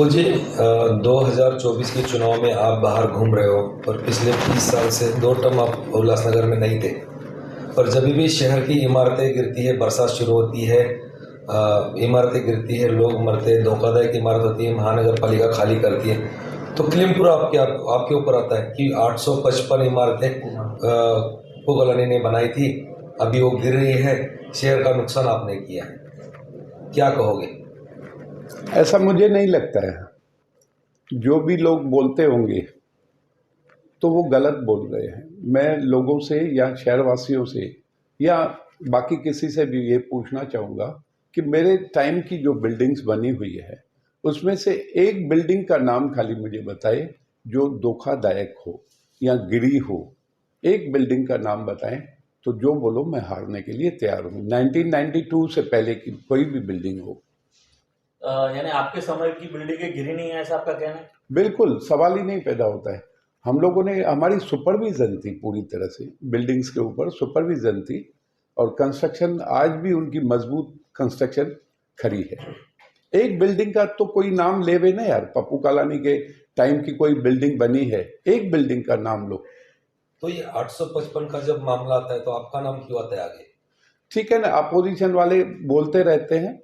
विपुल जी, 2024 के चुनाव में आप बाहर घूम रहे हो और पिछले 30 साल से 2 टर्म आप उल्लासनगर में नहीं थे। और जब भी शहर की इमारतें गिरती है, बरसात शुरू होती है, इमारतें गिरती है, लोग मरते हैं, धोखादायक इमारत होती है, महानगर पालिका खाली करती है, तो क्लेम पूरा आपके ऊपर आता है कि 855 इमारतें पोगलानी ने बनाई थी, अभी वो गिर रही है, शहर का नुकसान आपने किया। क्या कहोगे? ऐसा मुझे नहीं लगता है। जो भी लोग बोलते होंगे तो वो गलत बोल रहे हैं। मैं लोगों से या शहरवासियों से या बाकी किसी से भी ये पूछना चाहूँगा कि मेरे टाइम की जो बिल्डिंग्स बनी हुई है उसमें से एक बिल्डिंग का नाम खाली मुझे बताए जो धोखादायक हो या गिरी हो। एक बिल्डिंग का नाम बताएं तो जो बोलो मैं हारने के लिए तैयार हूँ। 1992 से पहले की कोई भी बिल्डिंग हो। यानी आपके समय की बिल्डिंगें गिरी नहीं है, ऐसा आपका कहना है? बिल्कुल, सवाल ही नहीं पैदा होता है। हम लोगों ने, हमारी सुपरविजन थी पूरी तरह से, बिल्डिंग्स के ऊपर सुपरविजन थी और कंस्ट्रक्शन आज भी उनकी मजबूत कंस्ट्रक्शन खड़ी है। एक बिल्डिंग का तो कोई नाम ले वे ना यार, पप्पू कालानी के टाइम की कोई बिल्डिंग बनी है, एक बिल्डिंग का नाम लो। तो ये 855 का जब मामला आता है तो आपका नाम क्यों आता है आगे? ठीक है ना, अपोजिशन वाले बोलते रहते हैं,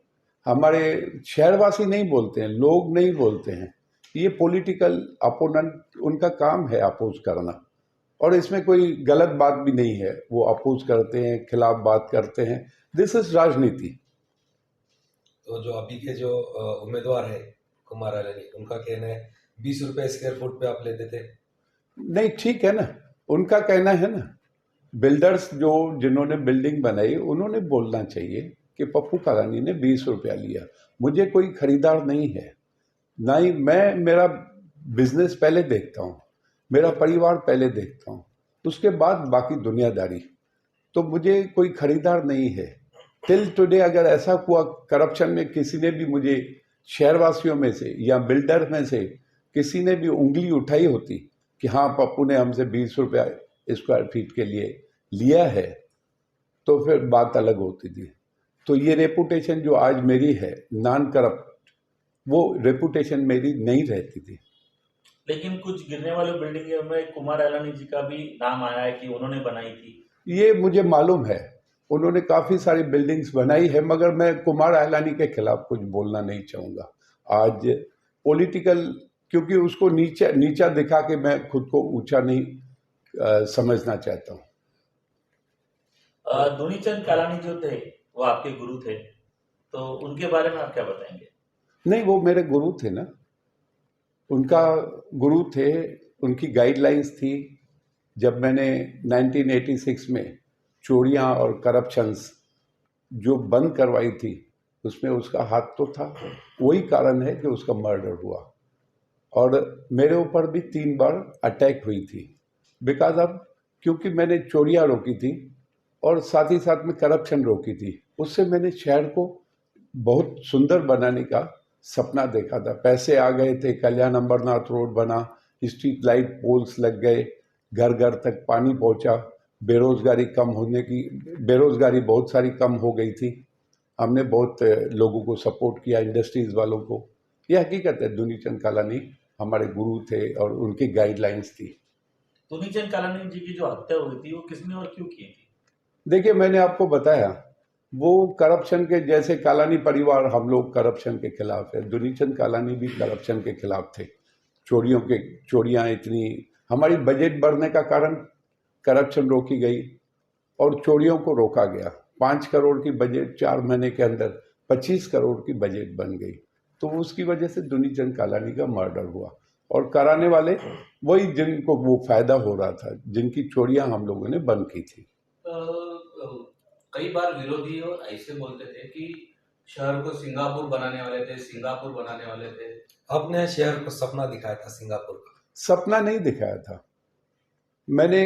हमारे शहरवासी नहीं बोलते हैं, लोग नहीं बोलते हैं। ये पॉलिटिकल अपोनेंट, उनका काम है अपोज करना और इसमें कोई गलत बात भी नहीं है। वो अपोज करते हैं, खिलाफ बात करते हैं, दिस इज राजनीति। तो जो अभी के जो उम्मीदवार है कुमार आलानी, उनका कहना है 20 रुपए स्क्वायर फुट पे आप लेते थे। नहीं, ठीक है ना, उनका कहना है ना। बिल्डर्स जो जिन्होंने बिल्डिंग बनाई उन्होंने बोलना चाहिए कि पप्पू कालानी ने 20 रुपया लिया। मुझे कोई खरीदार नहीं है, ना ही मैं, मेरा बिजनेस पहले देखता हूँ, मेरा परिवार पहले देखता हूँ, उसके बाद बाकी दुनियादारी। तो मुझे कोई खरीदार नहीं है। टिल टुडे अगर ऐसा हुआ करप्शन में किसी ने भी मुझे, शहरवासियों में से या बिल्डर में से किसी ने भी उंगली उठाई होती कि हाँ पप्पू ने हमसे 20 रुपया स्क्वायर फीट के लिए लिया है, तो फिर बात अलग होती थी। तो ये रेपुटेशन जो आज मेरी है नॉन करप्ट, वो रेपुटेशन मेरी नहीं रहती थी। लेकिन कुछ गिरने वाली बिल्डिंगों में कुमार आलानी जी का भी नाम आया है कि उन्होंने बनाई थी। ये मुझे मालूम है, उन्होंने काफ़ी सारी बिल्डिंग्स बनाई है, मगर मैं कुमार आलानी के खिलाफ कुछ बोलना नहीं चाहूँगा आज। पॉलिटिकल, क्योंकि उसको नीचा दिखा के मैं खुद को ऊंचा नहीं समझना चाहता हूँ। दुनीचंद कालानी जो थे वो आपके गुरु थे, तो उनके बारे में आप क्या बताएंगे? नहीं, वो मेरे गुरु थे ना, उनका गुरु थे, उनकी गाइडलाइंस थी। जब मैंने 1986 में चोरियां और करप्शंस जो बंद करवाई थी उसमें उसका हाथ तो था, वही कारण है कि उसका मर्डर हुआ। और मेरे ऊपर भी 3 बार अटैक हुई थी बिकॉज ऑफ, क्योंकि मैंने चोरियां रोकी थी और साथ ही साथ में करप्शन रोकी थी। उससे मैंने शहर को बहुत सुंदर बनाने का सपना देखा था। पैसे आ गए थे, कल्याण अम्बरनाथ रोड बना, स्ट्रीट लाइट पोल्स लग गए, घर घर तक पानी पहुंचा, बेरोजगारी कम होने की, बेरोजगारी बहुत सारी कम हो गई थी। हमने बहुत लोगों को सपोर्ट किया, इंडस्ट्रीज वालों को। यह हकीकत है, दुनीचंद कालानी हमारे गुरु थे और उनकी गाइडलाइंस थी। दुनीचंद कालानी जी की जो हत्या हुई थी वो किसने और क्यों की थी? देखिए, मैंने आपको बताया, वो करप्शन के, जैसे कालानी परिवार, हम लोग करप्शन के खिलाफ है, दुनीचंद कालानी भी करप्शन के खिलाफ थे। चोरियां इतनी, हमारी बजट बढ़ने का कारण करप्शन रोकी गई और चोरियों को रोका गया। 5 करोड़ की बजट 4 महीने के अंदर 25 करोड़ की बजट बन गई। तो उसकी वजह से दुनीचंद कालानी का मर्डर हुआ और कराने वाले वही जिनको वो फायदा हो रहा था, जिनकी चोरियां हम लोगों ने बंद की थी। कई बार विरोधी और ऐसे बोलते थे कि शहर को सिंगापुर बनाने वाले थे, सिंगापुर बनाने वाले थे। आपने शहर को सपना दिखाया था सिंगापुर का। सपना नहीं दिखाया था, मैंने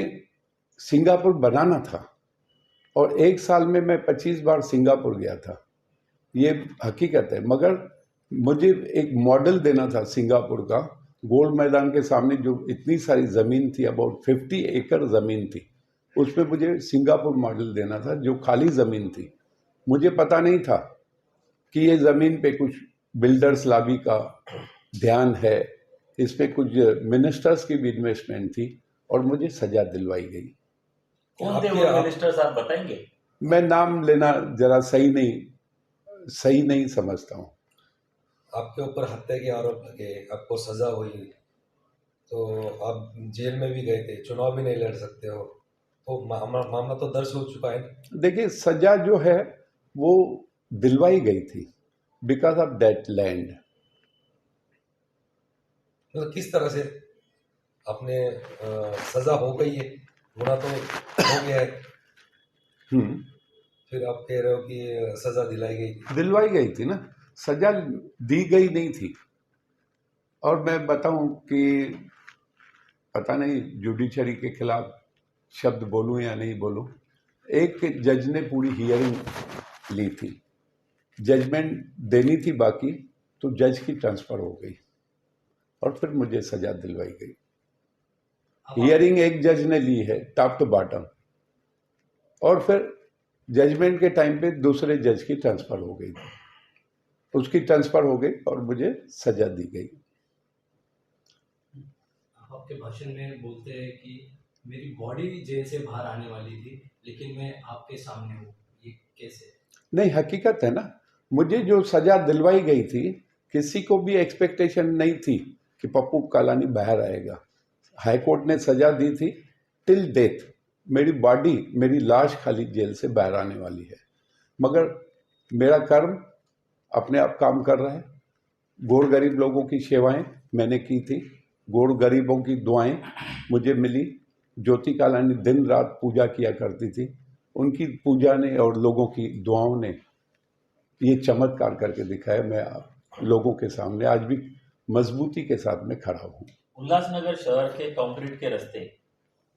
सिंगापुर बनाना था और 1 साल में मैं 25 बार सिंगापुर गया था, ये हकीकत है। मगर मुझे एक मॉडल देना था सिंगापुर का। गोल्ड मैदान के सामने जो इतनी सारी ज़मीन थी, अबाउट 50 एकड़ ज़मीन थी, उसमें मुझे सिंगापुर मॉडल देना था, जो खाली ज़मीन थी। मुझे पता नहीं था कि ये ज़मीन पे कुछ बिल्डर्स लॉबी का ध्यान है, इसमें कुछ मिनिस्टर्स की भी इन्वेस्टमेंट थी और मुझे सजा दिलवाई गई। कौन थे वो मिनिस्टर्स, आप बताएंगे? मैं नाम लेना जरा सही नहीं समझता हूँ। आपके ऊपर हत्या के आरोप लगे, आपको सजा हुई, तो आप जेल में भी गए थे, चुनाव भी नहीं लड़ सकते हो, तो मामला तो दर्ज हो चुका है। देखिए, सजा जो है वो दिलवाई गई थी बिकॉज ऑफ दैट लैंड। मतलब किस तरह से अपने सजा हो गई है, गुनाह तो हो गया है, फिर आप कह रहे हो कि सजा दिलवाई गई थी ना, सजा दी गई नहीं थी। और मैं बताऊं कि पता नहीं जुडिशरी के खिलाफ शब्द बोलूं या नहीं बोलूं, एक जज ने पूरी हियरिंग ली थी, जजमेंट देनी थी बाकी, तो जज की ट्रांसफर हो गई और फिर मुझे सजा दिलवाई गई। हियरिंग एक जज ने ली है टॉप टू बॉटम, और फिर जजमेंट के टाइम पे दूसरे जज की ट्रांसफर हो गई, उसकी ट्रांसफर हो गई और मुझे सजा दी गई। आपके भाषण में बोलते हैं कि मेरी बॉडी जेल से बाहर आने वाली थी, लेकिन मैं आपके सामने हूँ, ये कैसे? नहीं, हकीकत है ना, मुझे जो सजा दिलवाई गई थी, किसी को भी एक्सपेक्टेशन नहीं थी कि पप्पू कालानी बाहर आएगा। हाई कोर्ट ने सजा दी थी टिल डेथ, मेरी बॉडी, मेरी लाश खाली जेल से बाहर आने वाली है, मगर मेरा कर्म अपने आप काम कर रहा है। गोर गरीब लोगों की सेवाएं मैंने की थी, गोर गरीबों की दुआएं मुझे मिली। ज्योति कालानी दिन रात पूजा किया करती थी, उनकी पूजा ने और लोगों की दुआओं ने ये चमत्कार करके दिखाया। मैं लोगों के सामने आज भी मजबूती के साथ में खड़ा हूँ। उल्लासनगर शहर के कंक्रीट के रास्ते,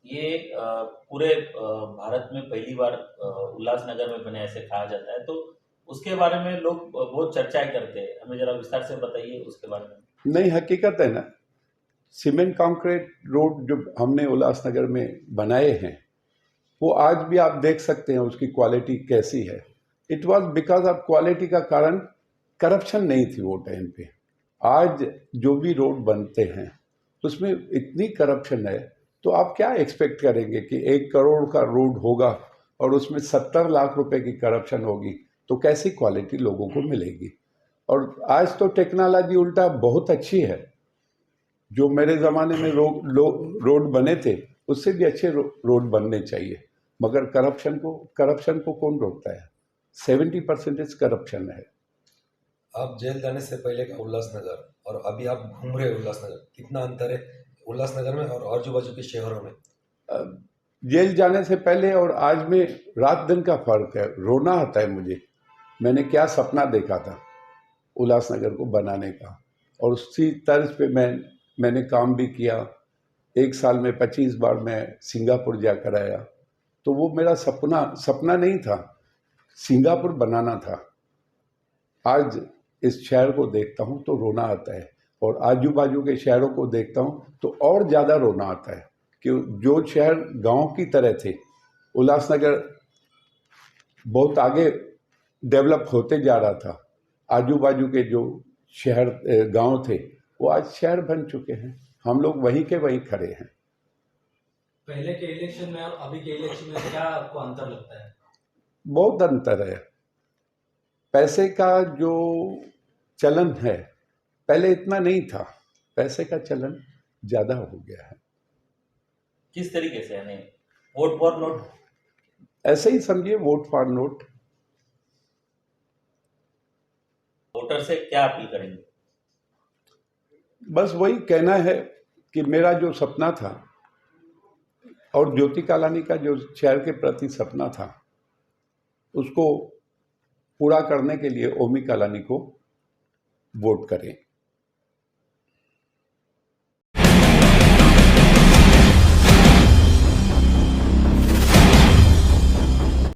ये पूरे भारत में पहली बार उल्लासनगर में बने ऐसे कहा जाता है, तो उसके बारे में लोग बहुत चर्चाएं करते हैं, हमें जरा विस्तार से बताइए उसके बारे में। नहीं, हकीकत है ना, सीमेंट कंक्रीट रोड जो हमने उल्लासनगर में बनाए हैं, वो आज भी आप देख सकते हैं उसकी क्वालिटी कैसी है। It was because of quality का कारण करप्शन नहीं थी वो टाइम पे। आज जो भी रोड बनते हैं उसमें इतनी करप्शन है, तो आप क्या एक्सपेक्ट करेंगे कि 1 करोड़ का रोड होगा और उसमें 70 लाख रुपए की करप्शन होगी, तो कैसी क्वालिटी लोगों को मिलेगी। और आज तो टेक्नोलॉजी उल्टा बहुत अच्छी है, जो मेरे ज़माने में रोड बने थे उससे भी अच्छे रोड बनने चाहिए, मगर करप्शन को कौन रोकता है? 70% करप्शन है। आप जेल जाने से पहले का उल्लासनगर और अभी आप घूम रहे उल्लासनगर, कितना अंतर है उल्लासनगर में और आजू बाजू के शहरों में? जेल जाने से पहले और आज में रात दिन का फर्क है। रोना आता है मुझे, मैंने क्या सपना देखा था उल्लासनगर को बनाने का, और उसी तर्ज पे मैंने काम भी किया। 1 साल में 25 बार मैं सिंगापुर जाकर आया, तो वो मेरा सपना नहीं था, सिंगापुर बनाना था। आज इस शहर को देखता हूँ तो रोना आता है, और आजू बाजू के शहरों को देखता हूँ तो और ज़्यादा रोना आता है कि जो शहर गांव की तरह थे, उल्लासनगर बहुत आगे डेवलप होते जा रहा था, आजू बाजू के जो शहर गांव थे वो आज शहर बन चुके हैं, हम लोग वहीं के वहीं खड़े हैं। पहले के इलेक्शन में और अभी के इलेक्शन में क्या आपको अंतर लगता है? बहुत अंतर है। पैसे का जो चलन है पहले इतना नहीं था, पैसे का चलन ज़्यादा हो गया है। किस तरीके से? यानी वोट फॉर नोट, ऐसे ही समझिए, वोट फॉर नोट। वोटर से क्या अपील करेंगे? बस वही कहना है कि मेरा जो सपना था और ज्योति कालानी का जो शहर के प्रति सपना था, उसको पूरा करने के लिए ओमी कालानी को वोट करें।